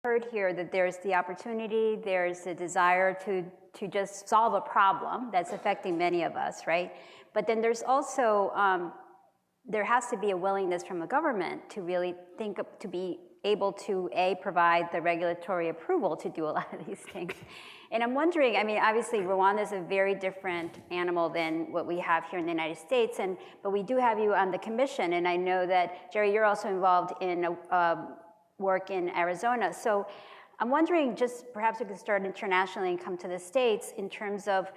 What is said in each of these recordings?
heard here that there's the opportunity, there's a desire to just solve a problem that's affecting many of us, right? But then there's also, there has to be a willingness from a government to really think of, to be able to, provide the regulatory approval to do a lot of these things. And I'm wondering, I mean, obviously Rwanda is a very different animal than what we have here in the United States, but we do have you on the commission, and I know that, Jerry, you're also involved in work in Arizona. So I'm wondering, just perhaps we could start internationally and come to the States in terms of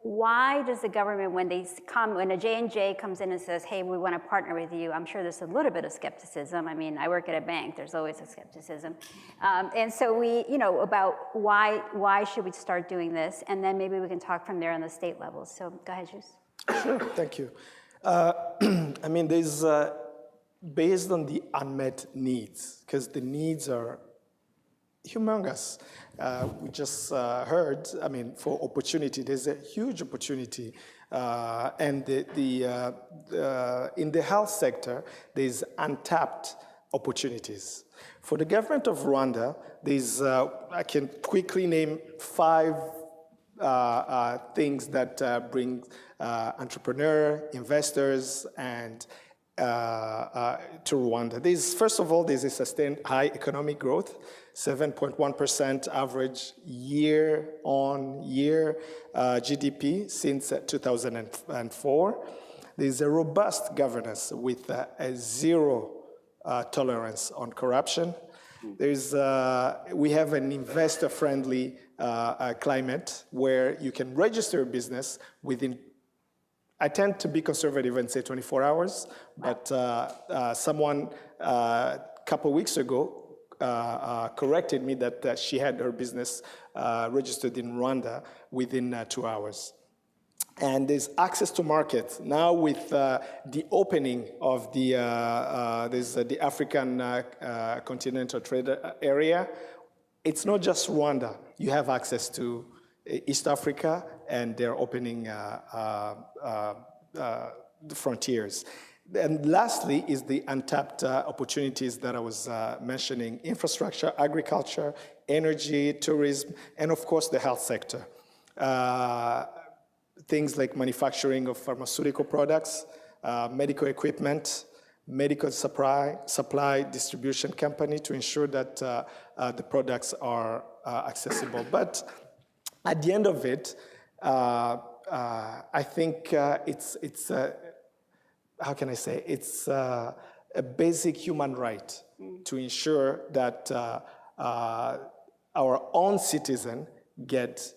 why does the government, when a J&J comes in and says, hey, we want to partner with you, I'm sure there's a little bit of skepticism. I mean, I work at a bank, there's always a skepticism. And so about why should we start doing this? And then maybe we can talk from there on the state level. So go ahead, Jus. Sure, thank you. I mean, there's, based on the unmet needs, because the needs are humongous. We just heard, I mean, for opportunity, there's a huge opportunity. And in the health sector, there's untapped opportunities. For the government of Rwanda, there's, I can quickly name 5 things that bring entrepreneur, investors, and to Rwanda. First of all, there's a sustained high economic growth, 7.1% average year-on-year GDP since 2004. There's a robust governance with a zero tolerance on corruption. We have an investor-friendly climate where you can register a business within, I tend to be conservative and say 24 hours, but someone a couple weeks ago corrected me that she had her business registered in Rwanda within 2 hours. And there's access to market. Now with the opening of the African Continental Trade Area, it's not just Rwanda. You have access to East Africa, and they're opening the frontiers. And lastly is the untapped opportunities that I was mentioning: infrastructure, agriculture, energy, tourism, and of course the health sector. Things like manufacturing of pharmaceutical products, medical equipment, medical supply distribution company to ensure that the products are accessible. But at the end of it, I think it's how can I say? It's a basic human right to ensure that our own citizen get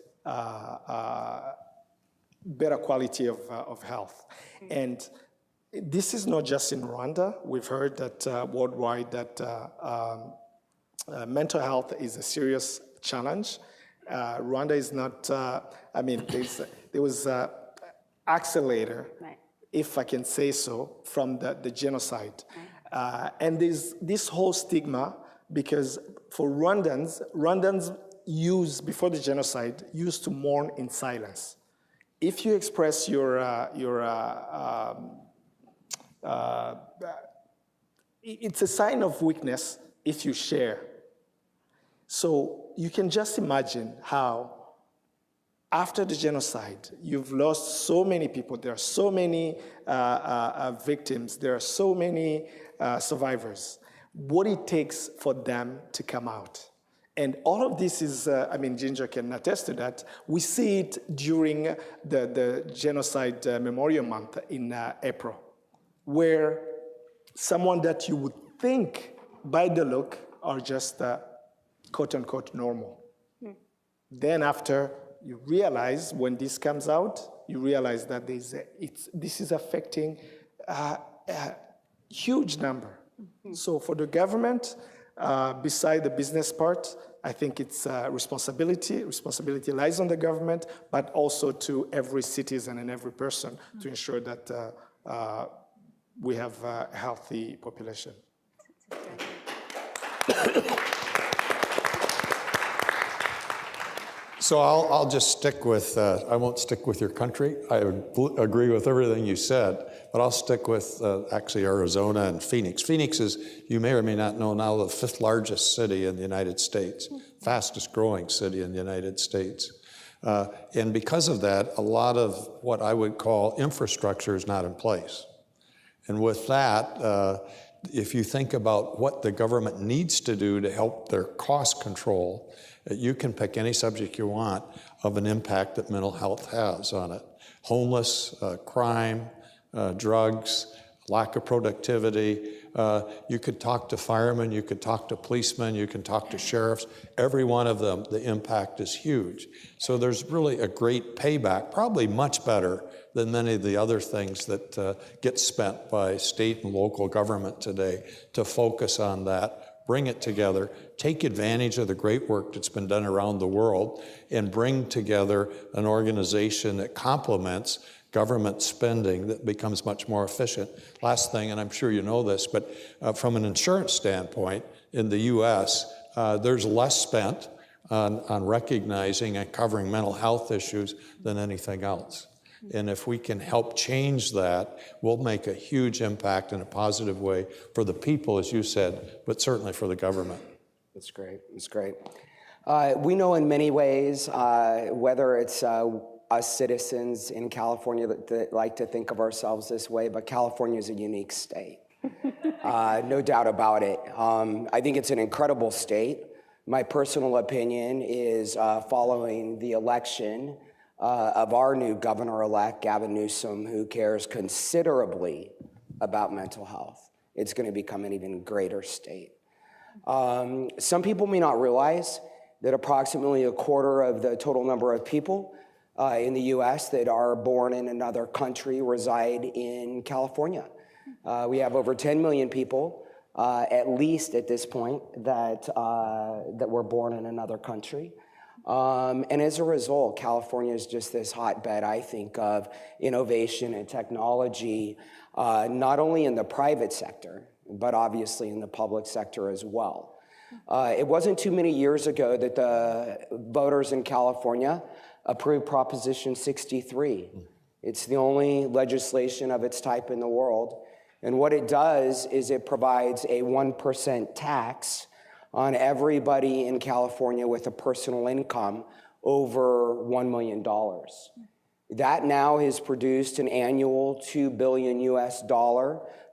better quality of health. And this is not just in Rwanda. We've heard that worldwide that mental health is a serious challenge. Rwanda is not, I mean, there was an accelerator, right, if I can say so, from the genocide. Right. And there's this whole stigma, because for Rwandans before the genocide, used to mourn in silence. If you express it's a sign of weakness if you share. So you can just imagine how after the genocide, you've lost so many people. There are so many victims. There are so many survivors. What it takes for them to come out. And all of this is, I mean, Ginger can attest to that. We see it during the Genocide Memorial Month in April, where someone that you would think by the look are just quote unquote normal. Then after you realize, when this comes out, you realize that this is affecting a huge number. So for the government, beside the business part, I think it's responsibility. Responsibility lies on the government, but also to every citizen and every person to ensure that we have a healthy population. So I'll just stick with, I won't stick with your country. I would agree with everything you said, but I'll stick with actually Arizona and Phoenix. Phoenix is, you may or may not know now, the 5th largest city in the United States, fastest growing city in the United States. And because of that, a lot of what I would call infrastructure is not in place. And with that, if you think about what the government needs to do to help their cost control, you can pick any subject you want of an impact that mental health has on it. Homeless, crime, drugs, lack of productivity. You could talk to firemen, you could talk to policemen, you can talk to sheriffs. Every one of them, the impact is huge. So there's really a great payback, probably much better than many of the other things that get spent by state and local government today to focus on that, bring it together, take advantage of the great work that's been done around the world, and bring together an organization that complements government spending that becomes much more efficient. Last thing, and I'm sure you know this, but from an insurance standpoint, in the US, there's less spent on recognizing and covering mental health issues than anything else. And if we can help change that, we'll make a huge impact in a positive way for the people, as you said, but certainly for the government. That's great. That's great. We know in many ways, whether it's us citizens in California that like to think of ourselves this way, but California is a unique state. No doubt about it. I think it's an incredible state. My personal opinion is following the election of our new governor-elect, Gavin Newsom, who cares considerably about mental health. It's going to become an even greater state. Some people may not realize that approximately 1/4 of the total number of people in the U.S. that are born in another country reside in California. We have over 10 million people, at least at this point, that were born in another country. And as a result, California is just this hotbed, I think, of innovation and technology, not only in the private sector, but obviously in the public sector as well. It wasn't too many years ago that the voters in California approved Proposition 63. It's the only legislation of its type in the world. And what it does is it provides a 1% tax on everybody in California with a personal income over $1 million. That now has produced an annual $2 billion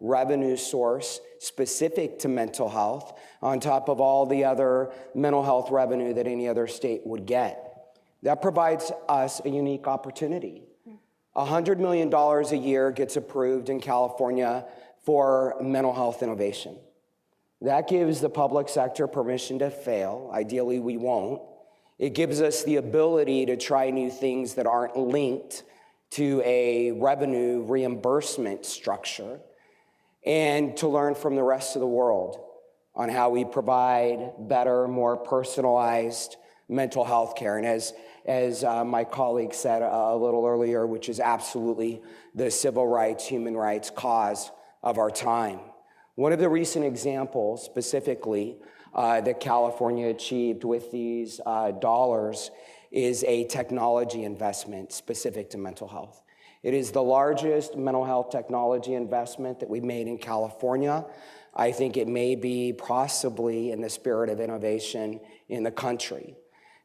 revenue source specific to mental health, on top of all the other mental health revenue that any other state would get. That provides us a unique opportunity. $100 million a year gets approved in California for mental health innovation. That gives the public sector permission to fail. Ideally, we won't. It gives us the ability to try new things that aren't linked to a revenue reimbursement structure, and to learn from the rest of the world on how we provide better, more personalized mental health care. And as my colleague said a little earlier, which is absolutely the civil rights, human rights cause of our time. One of the recent examples specifically that California achieved with these dollars is a technology investment specific to mental health. It is the largest mental health technology investment that we've made in California. I think it may be possibly in the spirit of innovation in the country.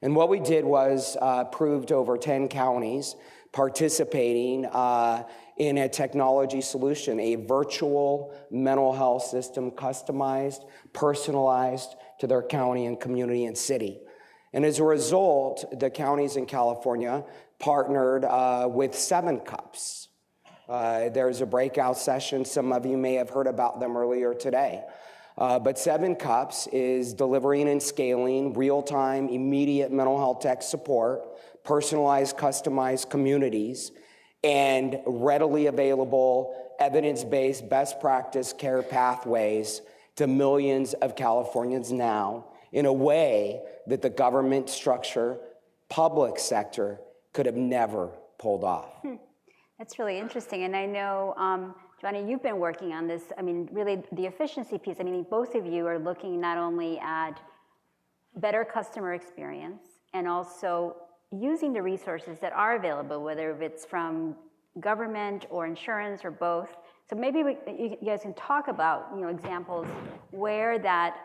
And what we did was approved over 10 counties participating in a technology solution, a virtual mental health system, customized, personalized to their county and community and city. And as a result, the counties in California partnered with 7 Cups. There's a breakout session. Some of you may have heard about them earlier today. But 7 Cups is delivering and scaling real-time, immediate mental health tech support, personalized, customized communities, and readily available, evidence-based, best practice care pathways to millions of Californians now in a way that the government structure, public sector, could have never pulled off. That's really interesting. And I know, Johnny, you've been working on this. I mean, really, the efficiency piece, I mean, both of you are looking not only at better customer experience and also using the resources that are available, whether it's from government or insurance or both, So maybe you guys can talk about, examples where that,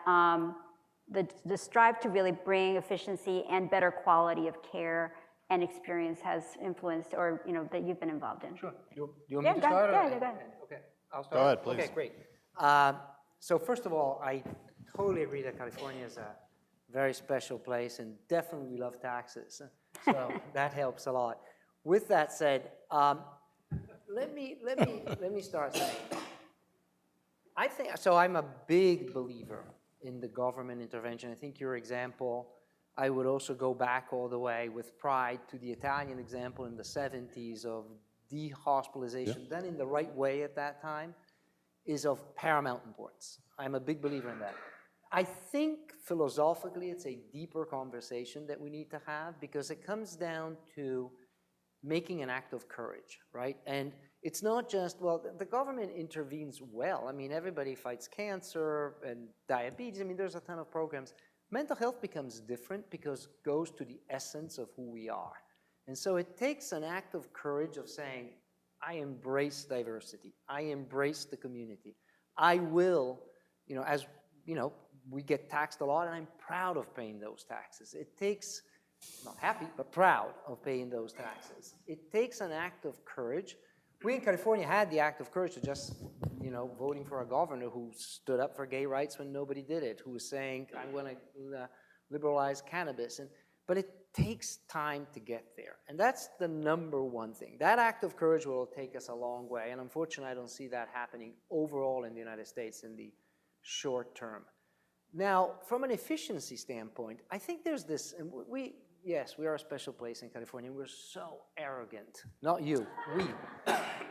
the strive to really bring efficiency and better quality of care and experience has influenced, or, that you've been involved in. Sure. You want me to start? go ahead. Okay, I'll start. Go ahead, please. Okay, great. So first of all, I totally agree that California is a very special place, and definitely we love taxes. So that helps a lot. With that said, let me start saying, I think so. I'm a big believer in the government intervention. I think your example, I would also go back all the way with pride to the Italian example in the 70s of dehospitalization, done in the right way at that time, is of paramount importance. I'm a big believer in that. I think philosophically it's a deeper conversation that we need to have, because it comes down to making an act of courage, right? And it's not just, well, the government intervenes well. I mean, everybody fights cancer and diabetes. I mean, there's a ton of programs. Mental health becomes different because it goes to the essence of who we are. And so it takes an act of courage of saying, I embrace diversity. I embrace the community. I will, as, we get taxed a lot, and I'm proud of paying those taxes. It takes, not happy, but proud of paying those taxes. It takes an act of courage. We in California had the act of courage to just, voting for a governor who stood up for gay rights when nobody did it, who was saying, I'm going to liberalize cannabis. But it takes time to get there. And that's the number one thing. That act of courage will take us a long way. And unfortunately, I don't see that happening overall in the United States in the short term. Now, from an efficiency standpoint, I think there's this, and yes, we are a special place in California. We're so arrogant. Not you, we.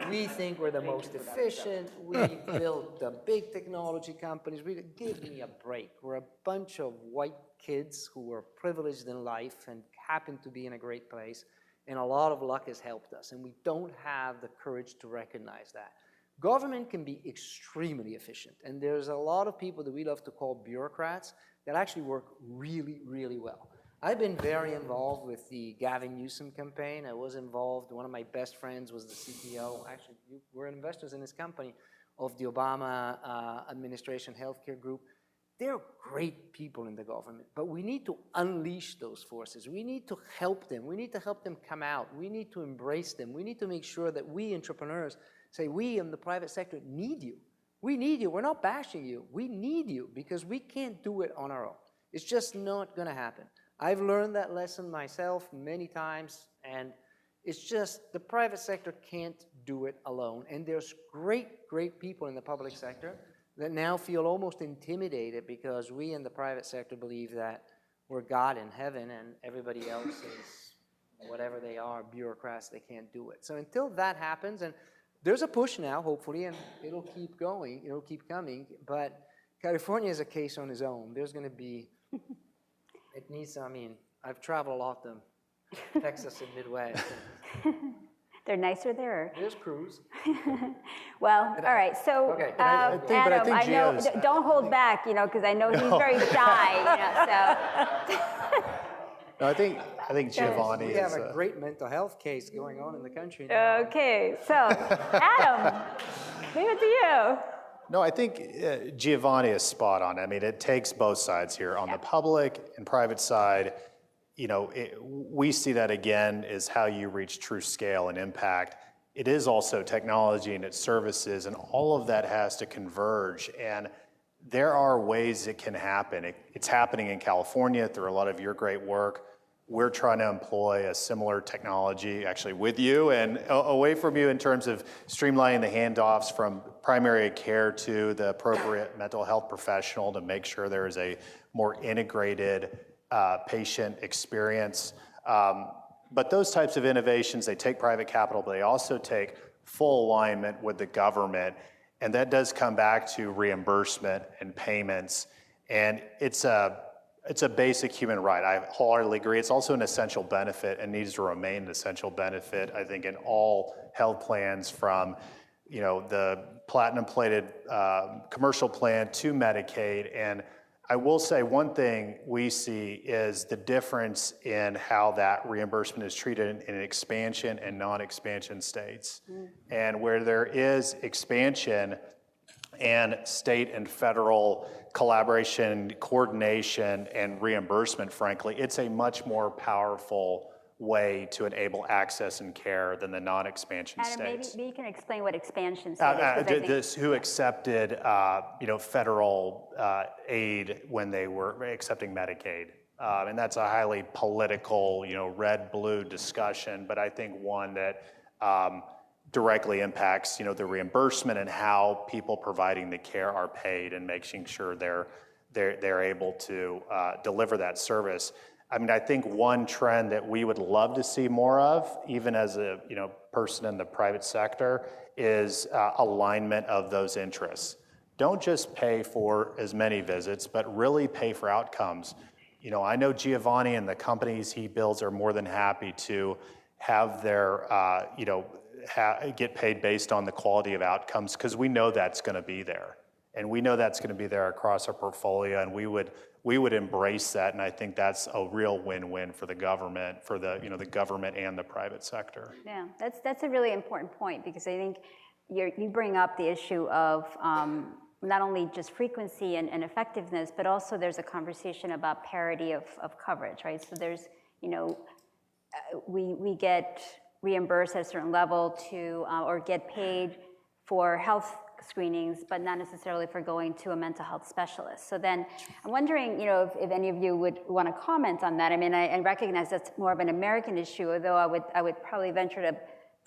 We think we're the most efficient. We build the big technology companies. Give me a break. We're a bunch of white kids who were privileged in life and happen to be in a great place. And a lot of luck has helped us. And we don't have the courage to recognize that. Government can be extremely efficient. And there's a lot of people that we love to call bureaucrats that actually work really, really well. I've been very involved with the Gavin Newsom campaign. I was involved. One of my best friends was the CTO. Actually, we're investors in his company of the Obama administration healthcare group. They're great people in the government, but we need to unleash those forces. We need to help them. We need to help them come out. We need to embrace them. We need to make sure that we entrepreneurs say, we in the private sector need you. We need you. We're not bashing you. We need you because we can't do it on our own. It's just not going to happen. I've learned that lesson myself many times, and it's just the private sector can't do it alone. And there's great, great people in the public sector that now feel almost intimidated because we in the private sector believe that we're God in heaven and everybody else is whatever they are, bureaucrats, they can't do it. So until that happens, and there's a push now, hopefully, and it'll keep going, it'll keep coming, but California is a case on its own. There's going to be... It needs, I've traveled a lot to Texas and Midwest. They're nicer there. There's crews. Well, all right, so Okay. Adam, I know, Gio's- don't hold back, because I know he's very shy, so. No, I think Giovanni We is. have a great mental health case going on in the country now. Okay, so Adam, leave it to you. No, I think Giovanni is spot on. I mean, it takes both sides here. On the public and private side, we see that again is how you reach true scale and impact. It is also technology and its services, and all of that has to converge. And there are ways it can happen. It's happening in California through a lot of your great work. We're trying to employ a similar technology actually with you and away from you in terms of streamlining the handoffs from primary care to the appropriate mental health professional to make sure there is a more integrated patient experience. But those types of innovations, they take private capital, but they also take full alignment with the government. And that does come back to reimbursement and payments. And it's a basic human right. I wholeheartedly agree. It's also an essential benefit and needs to remain an essential benefit, I think, in all health plans from, the platinum-plated commercial plan to Medicaid. And I will say one thing we see is the difference in how that reimbursement is treated in expansion and non-expansion states. And where there is expansion and state and federal collaboration, coordination, and reimbursement, frankly, it's a much more powerful way to enable access and care than the non-expansion Adam, states. maybe you can explain what expansion states is. 'Cause I think- This, who accepted, federal aid when they were accepting Medicaid. And that's a highly political, red-blue discussion, but I think one that directly impacts, the reimbursement and how people providing the care are paid and making sure they're able to deliver that service. I mean, I think one trend that we would love to see more of, even as a person in the private sector, is alignment of those interests. Don't just pay for as many visits, but really pay for outcomes. I know Giovanni and the companies he builds are more than happy to have their, get paid based on the quality of outcomes, because we know that's going to be there. And we know that's going to be there across our portfolio, and we would embrace that, and I think that's a real win-win for the government, for the the government and the private sector. Yeah, that's a really important point, because I think you bring up the issue of not only just frequency and effectiveness, but also there's a conversation about parity of coverage, right? So there's, we get reimbursed at a certain level to, or get paid for health screenings, but not necessarily for going to a mental health specialist. So then I'm wondering, if any of you would want to comment on that. I mean, I recognize that's more of an American issue, although I would probably venture to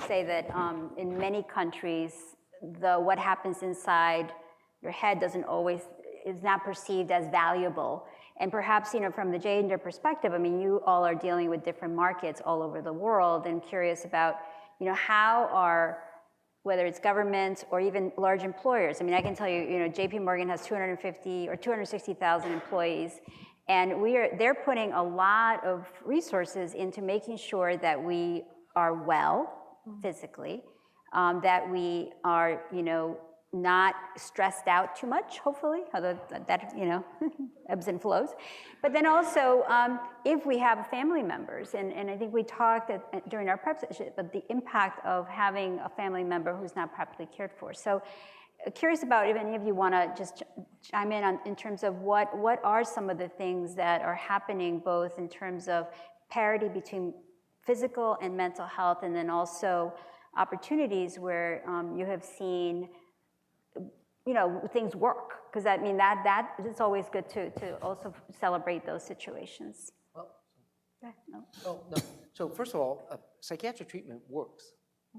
say that in many countries, what happens inside your head is not perceived as valuable. And perhaps, from the gender perspective, I mean, you all are dealing with different markets all over the world, and curious about, how are, whether it's governments or even large employers. I mean, I can tell you, JP Morgan has 250 or 260,000 employees, and they're putting a lot of resources into making sure that we are well physically, that we are, not stressed out too much, hopefully, although that, ebbs and flows. But then also, if we have family members, and I think we talked during our prep session about the impact of having a family member who's not properly cared for. So curious about if any of you want to just chime in in terms of what are some of the things that are happening, both in terms of parity between physical and mental health, and then also opportunities where you have seen things work, because I mean that it's always good to also celebrate those situations. No. So first of all, psychiatric treatment works.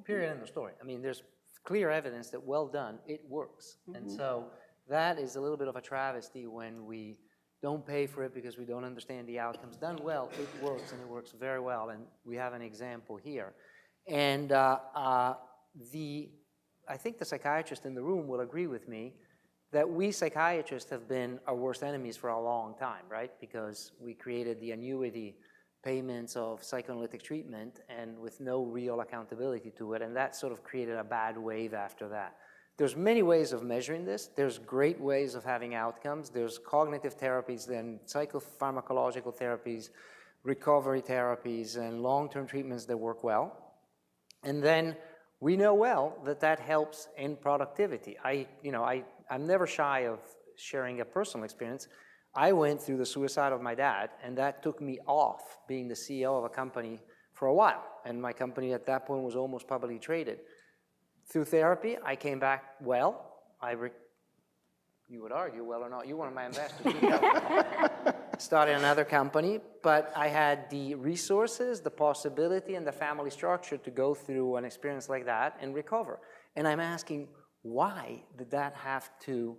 Period. End of story. I mean, there's clear evidence that well done, it works. And so that is a little bit of a travesty when we don't pay for it because we don't understand the outcomes. Done well, it works, and it works very well. And we have an example here. And I think the psychiatrist in the room will agree with me that we psychiatrists have been our worst enemies for a long time, right? Because we created the annuity payments of psychoanalytic treatment and with no real accountability to it, and that sort of created a bad wave after that. There's many ways of measuring this. There's great ways of having outcomes. There's cognitive therapies, then psychopharmacological therapies, recovery therapies, and long-term treatments that work well. And then we know well that helps in productivity. I'm never shy of sharing a personal experience. I went through the suicide of my dad, and that took me off being the CEO of a company for a while. And my company at that point was almost publicly traded. Through therapy, I came back well. You would argue, well or not, you're one of my investors. Started another company, but I had the resources, the possibility, and the family structure to go through an experience like that and recover. And I'm asking, why did that have to,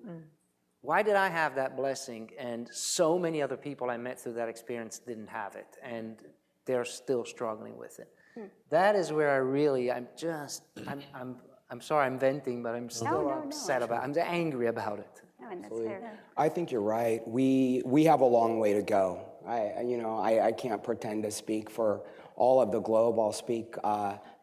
why did I have that blessing and so many other people I met through that experience didn't have it, and they're still struggling with it? That is where I really, I'm sorry I'm venting, but I'm still upset about it. I'm angry about it. I think you're right. We have a long way to go. I can't pretend to speak for all of the globe. I'll speak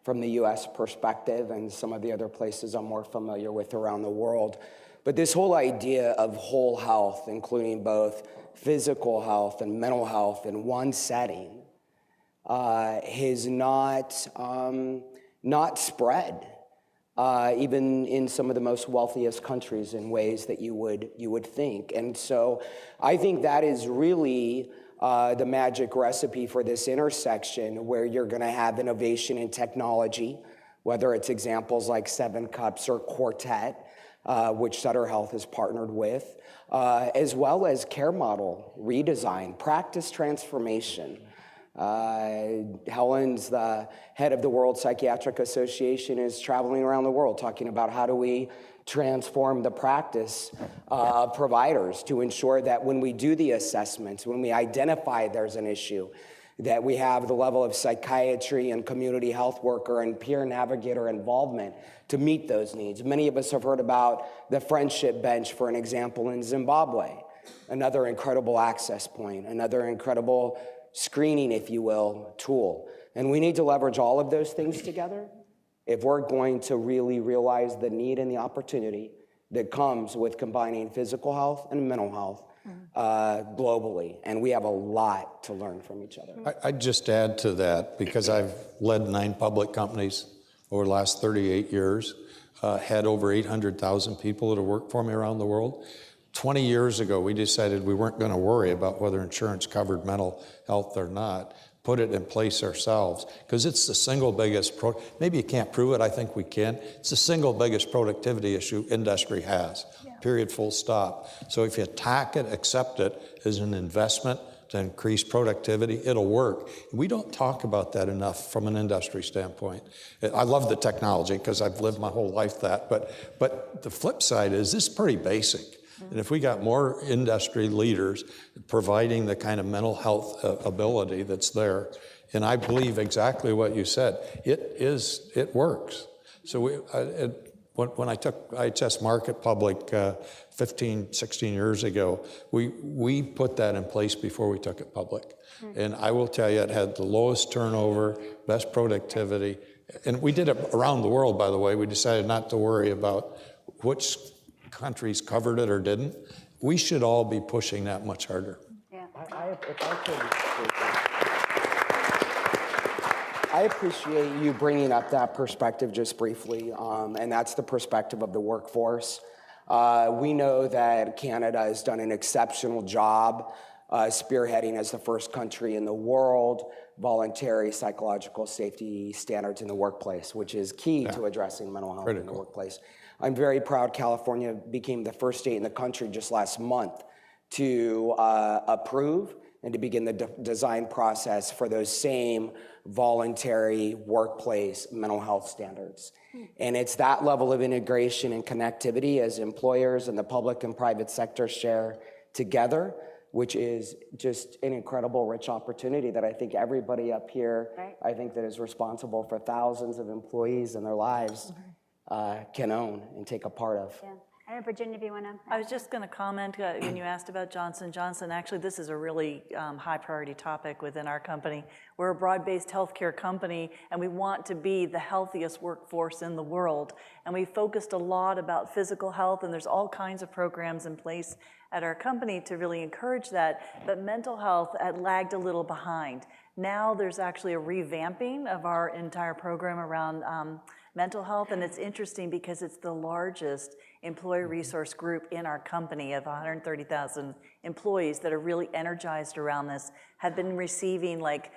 from the U.S. perspective and some of the other places I'm more familiar with around the world. But this whole idea of whole health, including both physical health and mental health in one setting, has not spread, even in some of the most wealthiest countries in ways that you would think. And so I think that is really the magic recipe for this intersection, where you're going to have innovation in technology, whether it's examples like 7 Cups or Quartet, which Sutter Health has partnered with, as well as care model redesign, practice transformation. Helen's the head of the World Psychiatric Association, is traveling around the world talking about how do we transform the practice of providers to ensure that when we do the assessments, when we identify there's an issue, that we have the level of psychiatry and community health worker and peer navigator involvement to meet those needs. Many of us have heard about the Friendship Bench, for an example, in Zimbabwe, another incredible access point, another incredible screening, if you will, tool. And we need to leverage all of those things together if we're going to really realize the need and the opportunity that comes with combining physical health and mental health globally. And we have a lot to learn from each other. I'd just add to that, because I've led 9 public companies over the last 38 years, had over 800,000 people that have worked for me around the world. 20 years ago, we decided we weren't going to worry about whether insurance covered mental health or not, put it in place ourselves, because it's the single biggest, maybe you can't prove it, I think we can, it's the single biggest productivity issue industry has, period, full stop. So if you attack it, accept it as an investment to increase productivity, it'll work. We don't talk about that enough from an industry standpoint. I love the technology because I've lived my whole life that, but the flip side is this is pretty basic. And if we got more industry leaders providing the kind of mental health ability that's there, and I believe exactly what you said, it works. So when I took IHS Markit public 15, 16 years ago, we put that in place before we took it public. And I will tell you, it had the lowest turnover, best productivity. And we did it around the world, by the way. We decided not to worry about which countries covered it or didn't. We should all be pushing that much harder. Yeah. I appreciate you bringing up that perspective just briefly, and that's the perspective of the workforce. We know that Canada has done an exceptional job spearheading as the first country in the world voluntary psychological safety standards in the workplace, which is key to addressing mental health in the workplace. I'm very proud California became the first state in the country just last month to approve and to begin the design process for those same voluntary workplace mental health standards. And it's that level of integration and connectivity as employers and the public and private sector share together, which is just an incredible, rich opportunity that I think everybody up here, I think that is responsible for thousands of employees and their lives can own and take a part of. Yeah. I don't know, Virginia, if you want to. I was just going to comment when you asked about Johnson & Johnson. Actually, this is a really high priority topic within our company. We're a broad-based healthcare company, and we want to be the healthiest workforce in the world. And we focused a lot about physical health, and there's all kinds of programs in place at our company to really encourage that. But mental health had lagged a little behind. Now there's actually a revamping of our entire program around mental health, and it's interesting because it's the largest employee resource group in our company of 130,000 employees that are really energized around this, have been receiving like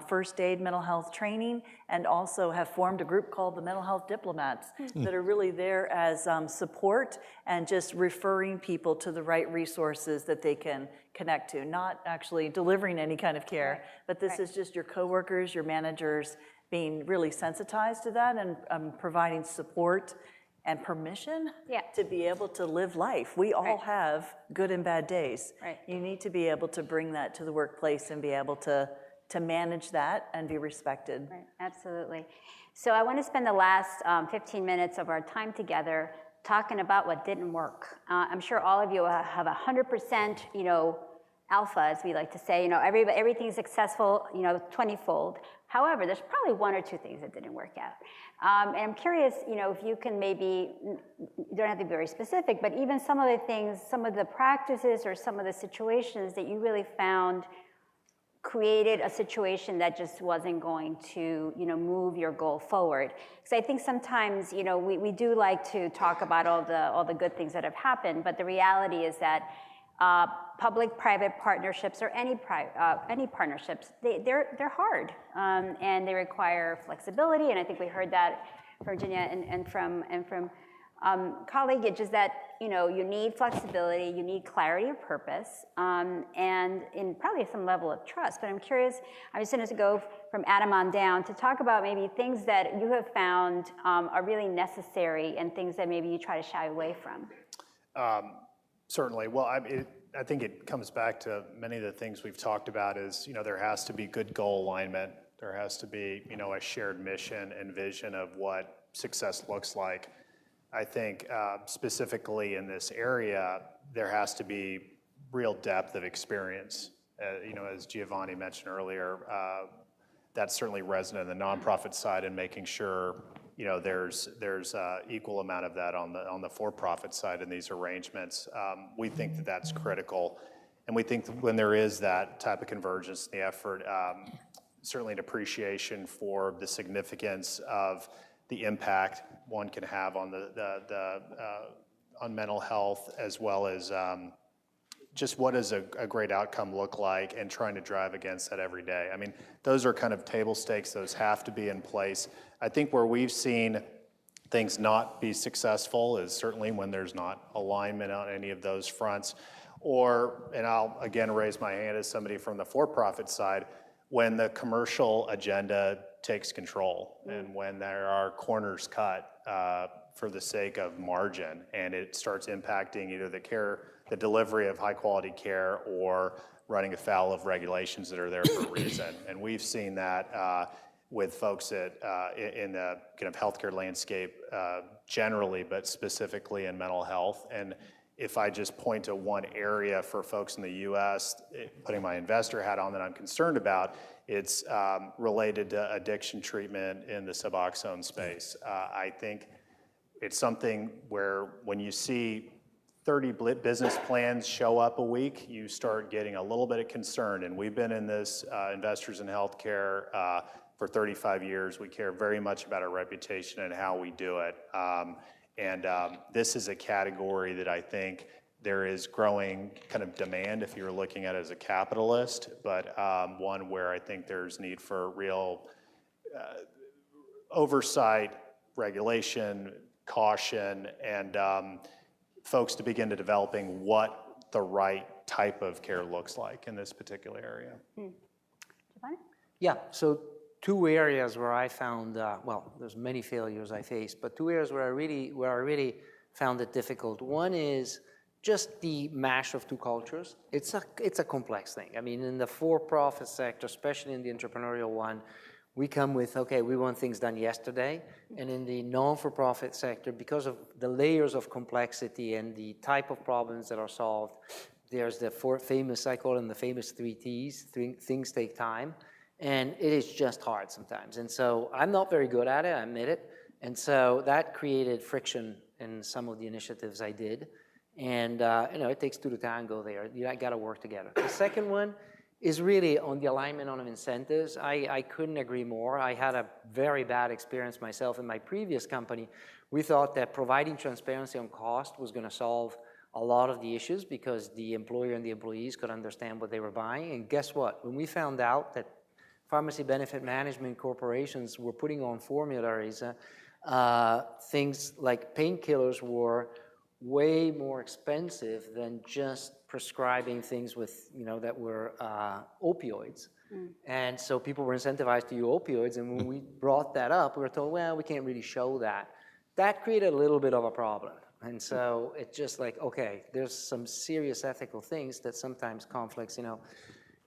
first aid mental health training, and also have formed a group called the Mental Health Diplomats that are really there as support and just referring people to the right resources that they can connect to, not actually delivering any kind of care, but this is just your coworkers, your managers, being really sensitized to that and providing support and permission to be able to live life. We all have good and bad days. You need to be able to bring that to the workplace and be able to manage that and be respected. Right, absolutely. So I want to spend the last 15 minutes of our time together talking about what didn't work. I'm sure all of you have 100%, alpha, as we like to say, everything's successful, 20-fold. However, there's probably one or two things that didn't work out. And I'm curious, if you can maybe, you don't have to be very specific, but even some of the things, some of the practices or some of the situations that you really found created a situation that just wasn't going to, move your goal forward. Because I think sometimes, we do like to talk about all the good things that have happened, but the reality is that public-private partnerships or any partnerships, they're hard, and they require flexibility. And I think we heard that, Virginia, and from colleague, it's just that you need flexibility, you need clarity of purpose, and in probably some level of trust. But I'm curious, I'm just going to go from Adam on down to talk about maybe things that you have found are really necessary and things that maybe you try to shy away from. Certainly. Well, I think it comes back to many of the things we've talked about is, there has to be good goal alignment. There has to be, a shared mission and vision of what success looks like. I think specifically in this area, there has to be real depth of experience. As Giovanni mentioned earlier, that's certainly resonant in the nonprofit side and making sure there's equal amount of that on the for-profit side in these arrangements. We think that that's critical, and we think that when there is that type of convergence in the effort, certainly an appreciation for the significance of the impact one can have on on mental health, as well as just what does a great outcome look like, and trying to drive against that every day. I mean, those are kind of table stakes. Those have to be in place. I think where we've seen things not be successful is certainly when there's not alignment on any of those fronts, and I'll again raise my hand as somebody from the for-profit side, when the commercial agenda takes control and when there are corners cut for the sake of margin, and it starts impacting either the delivery of high quality care, or running afoul of regulations that are there for a reason. And we've seen that with folks in the kind of healthcare landscape generally, but specifically in mental health. And if I just point to one area for folks in the US, putting my investor hat on, that I'm concerned about, it's related to addiction treatment in the Suboxone space. I think it's something where when you see 30 business plans show up a week, you start getting a little bit of concern. And we've been in this, investors in healthcare, for 35 years. We care very much about our reputation and how we do it. This is a category that I think there is growing kind of demand if you're looking at it as a capitalist, but one where I think there's need for real oversight, regulation, caution, and folks to begin to developing what the right type of care looks like in this particular area. Giovanni? Yeah, so two areas where I found, there's many failures I faced, but two areas where I really found it difficult. One is just the mash of two cultures. It's a complex thing. I mean, in the for-profit sector, especially in the entrepreneurial one, we come with, okay, we want things done yesterday. And in the non-for-profit sector, because of the layers of complexity and the type of problems that are solved, there's the I call them the famous 3 T's, things take time. And it is just hard sometimes. And so I'm not very good at it, I admit it. And so that created friction in some of the initiatives I did. And it takes two to tango there. You got to work together. The second one is really on the alignment on incentives. I couldn't agree more. I had a very bad experience myself in my previous company. We thought that providing transparency on cost was going to solve a lot of the issues because the employer and the employees could understand what they were buying. And guess what? When we found out that pharmacy benefit management corporations were putting on formularies, things like painkillers were way more expensive than just prescribing things with, that were opioids. And so people were incentivized to use opioids, and when we brought that up, we were told, well, we can't really show that. That created a little bit of a problem. And so it's just like, okay, there's some serious ethical things that sometimes conflicts,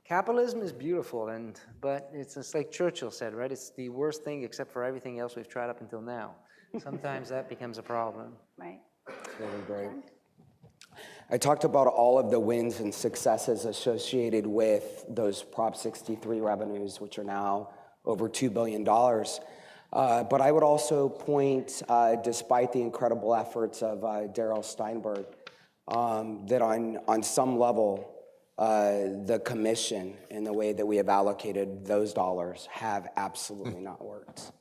Capitalism is beautiful, but it's just like Churchill said, right? It's the worst thing except for everything else we've tried up until now. Sometimes that becomes a problem. Right. Very great. I talked about all of the wins and successes associated with those Prop 63 revenues, which are now over $2 billion. But I would also point, despite the incredible efforts of Darrell Steinberg, that on some level, the commission and the way that we have allocated those dollars have absolutely not worked.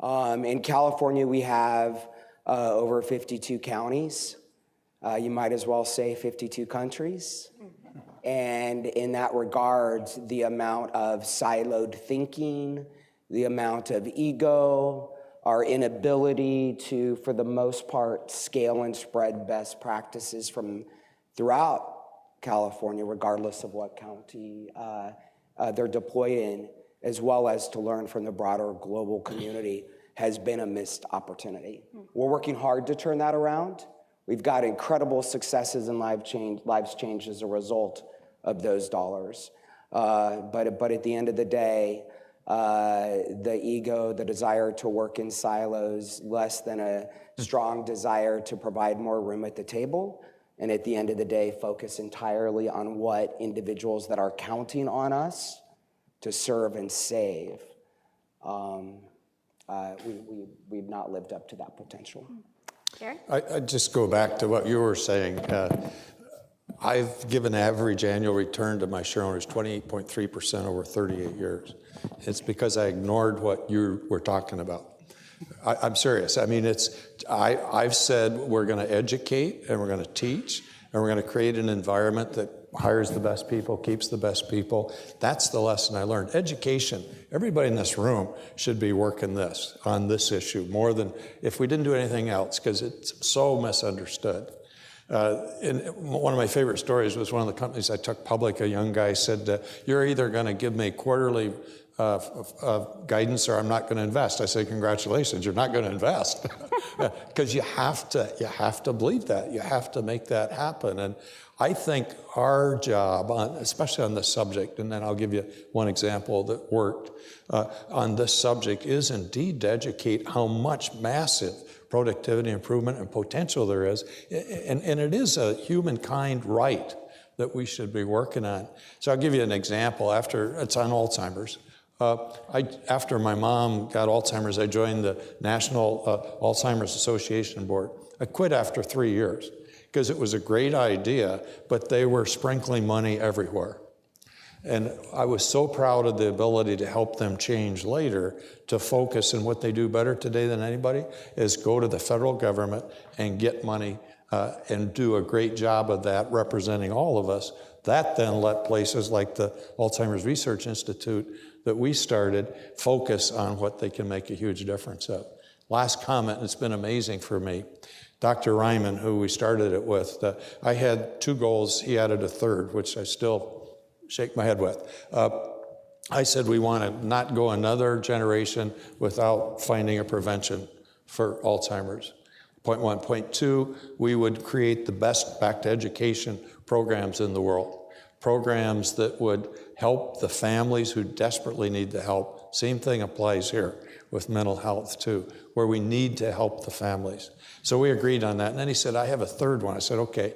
In California, we have over 52 counties. You might as well say 52 countries. And in that regard, the amount of siloed thinking, the amount of ego, our inability to, for the most part, scale and spread best practices from throughout California, regardless of what county they're deployed in, as well as to learn from the broader global community, has been a missed opportunity. We're working hard to turn that around. We've got incredible successes and lives changed as a result of those dollars. But at the end of the day, the ego, the desire to work in silos, less than a strong desire to provide more room at the table, and at the end of the day, focus entirely on what individuals that are counting on us to serve and save. We've not lived up to that potential. Jerry? I just go back to what you were saying. I've given average annual return to my shareholders 28.3% over 38 years. It's because I ignored what you were talking about. I'm serious. I mean, I've said we're going to educate and we're going to teach and we're going to create an environment that hires the best people, keeps the best people. That's the lesson I learned. Education. Everybody in this room should be working on this issue more than if we didn't do anything else, because it's so misunderstood. And one of my favorite stories was one of the companies I took public. A young guy said, "You're either going to give me quarterly guidance or I'm not going to invest." I say, "Congratulations, you're not going to invest," because you have to believe that. You have to make that happen. And I think our job, especially on this subject, and then I'll give you one example that worked on this subject, is indeed to educate how much massive productivity improvement and potential there is. And it is a humankind right that we should be working on. So I'll give you an example. It's on Alzheimer's. After my mom got Alzheimer's, I joined the National Alzheimer's Association Board. I quit after 3 years because it was a great idea, but they were sprinkling money everywhere. And I was so proud of the ability to help them change later to focus, and what they do better today than anybody is go to the federal government and get money and do a great job of that, representing all of us. That then let places like the Alzheimer's Research Institute that we started focus on what they can make a huge difference of. Last comment, and it's been amazing for me. Dr. Ryman, who we started it with, I had 2 goals. He added a third, which I still shake my head with. I said we want to not go another generation without finding a prevention for Alzheimer's. Point 1. Point 2, we would create the best back to education programs in the world. Programs that would help the families who desperately need the help. Same thing applies here with mental health too, where we need to help the families. So we agreed on that. And then he said, I have a third one. I said, okay.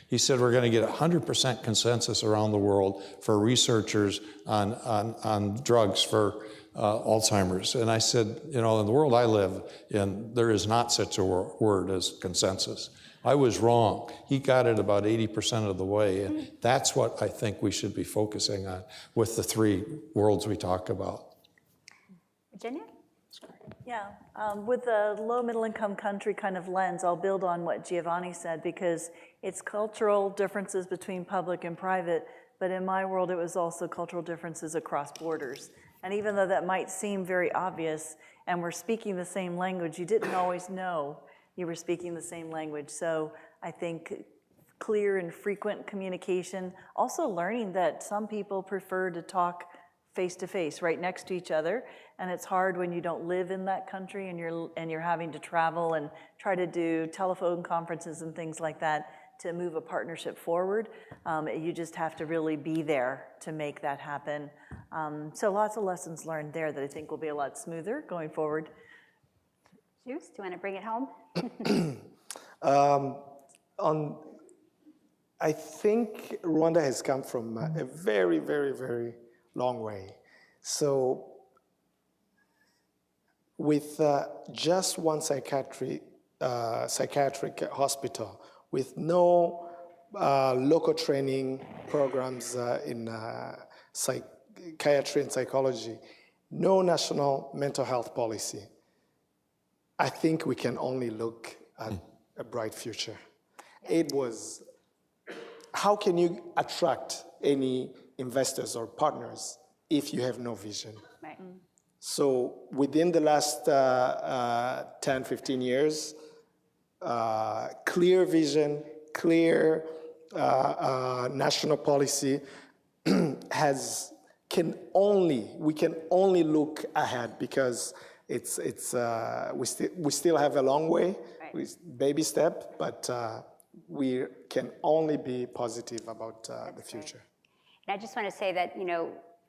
He said, we're going to get 100% consensus around the world for researchers on drugs for Alzheimer's. And I said, in the world I live in, there is not such a word as consensus. I was wrong. He got it about 80% of the way. And that's what I think we should be focusing on with the 3 worlds we talk about. Virginia? Yeah, with the low middle income country kind of lens, I'll build on what Giovanni said, because it's cultural differences between public and private, but in my world it was also cultural differences across borders. And even though that might seem very obvious and we're speaking the same language, you didn't always know you were speaking the same language. So I think clear and frequent communication, also learning that some people prefer to talk face-to-face, right next to each other, and it's hard when you don't live in that country and you're having to travel and try to do telephone conferences and things like that to move a partnership forward. You just have to really be there to make that happen. So lots of lessons learned there that I think will be a lot smoother going forward. Juice, do you want to bring it home? I think Rwanda has come from a very, very, very long way. So with just one psychiatric hospital, with no local training programs in psychiatry and psychology, no national mental health policy, I think we can only look at a bright future. It was, how can you attract any investors or partners if you have no vision? Right. So within the last 10, 15 years, clear vision, clear national policy we can only look ahead, because we still have a long way, Right. baby step, but we can only be positive about the future. And I just want to say that,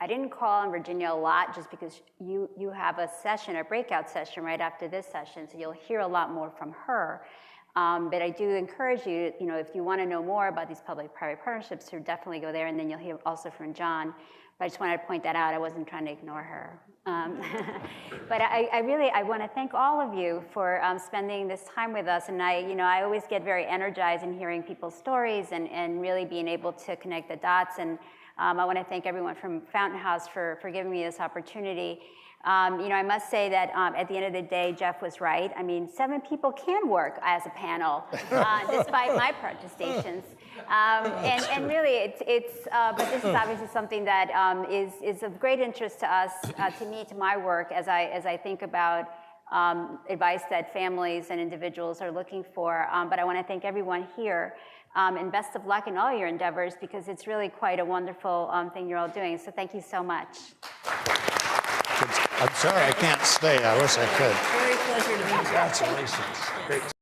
I didn't call on Virginia a lot just because you have a session, a breakout session right after this session, so you'll hear a lot more from her. But I do encourage you, if you want to know more about these public-private partnerships, to definitely go there, and then you'll hear also from John. But I just wanted to point that out. I wasn't trying to ignore her. But I want to thank all of you for spending this time with us. And I always get very energized in hearing people's stories and really being able to connect the dots. And I want to thank everyone from Fountain House for giving me this opportunity. I must say that at the end of the day, Jeff was right. 7 people can work as a panel, despite my protestations. And really, but this is obviously something that is of great interest to us, to me, to my work, as I think about advice that families and individuals are looking for. But I want to thank everyone here. And best of luck in all your endeavors, because it's really quite a wonderful thing you're all doing. So thank you so much. I'm sorry I can't stay. I wish I could. Very pleasure to meet you. Congratulations. Great.